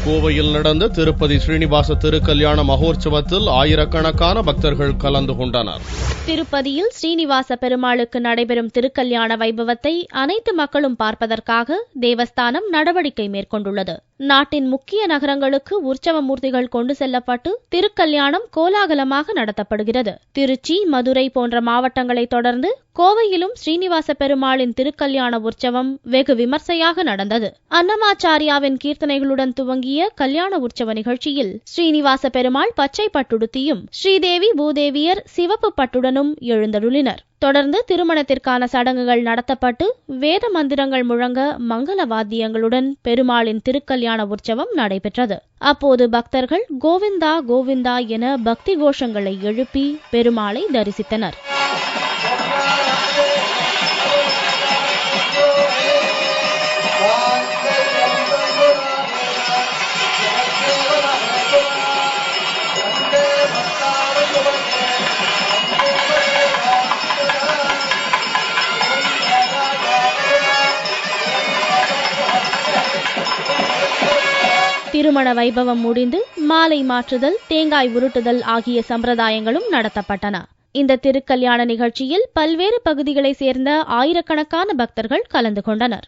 கோவையில் நடந்த திருப்பதி ஸ்ரீனிவாச திருக்கல்யாண மகோற்சவத்தில் ஆயிரக்கணக்கான பக்தர்கள் கலந்து கொண்டனர். திருப்பதியில் ஸ்ரீனிவாச பெருமாளுக்கு நடைபெறும் திருக்கல்யாண வைபவத்தை அனைத்து மக்களும் பார்ப்பதற்காக தேவஸ்தானம் நடவடிக்கை மேற்கொண்டுள்ளது. நாட்டின் முக்கிய நகரங்களுக்கு உற்சவ மூர்த்திகள் கொண்டு செல்லப்பட்டு திருக்கல்யாணம் கோலாகலமாக நடத்தப்படுகிறது. திருச்சி, மதுரை போன்ற மாவட்டங்களை தொடர்ந்து கோவையிலும் ஸ்ரீனிவாச பெருமாளின் திருக்கல்யாண உற்சவம் வெகு விமர்சையாக நடந்தது. அன்னமாச்சாரியாவின் கீர்த்தனைகளுடன் துவங்கிய கல்யாண உற்சவ நிகழ்ச்சியில் ஸ்ரீனிவாச பெருமாள் பச்சை பட்டுடுத்தியும் ஸ்ரீதேவி பூதேவியர் சிவப்பு பட்டுடனும் எழுந்தருளினர். தொடர்ந்து திருமணத்திற்கான சடங்குகள் நடத்தப்பட்டு வேத மந்திரங்கள் முழங்க மங்கள வாத்தியங்களுடன் பெருமாளின் திருக்கல்யாண உற்சவம் நடைபெற்றது. அப்போது பக்தர்கள் கோவிந்தா கோவிந்தா என பக்தி கோஷங்களை எழுப்பி பெருமாளை தரிசித்தனர். திருமண வைபவம் முடிந்து மாலை மாற்றுதல், தேங்காய் உருட்டுதல் ஆகிய சம்பிரதாயங்களும் நடத்தப்பட்டன. இந்த திருக்கல்யாண நிகழ்ச்சியில் பல்வேறு பகுதிகளை சேர்ந்த ஆயிரக்கணக்கான பக்தர்கள் கலந்து கொண்டனர்.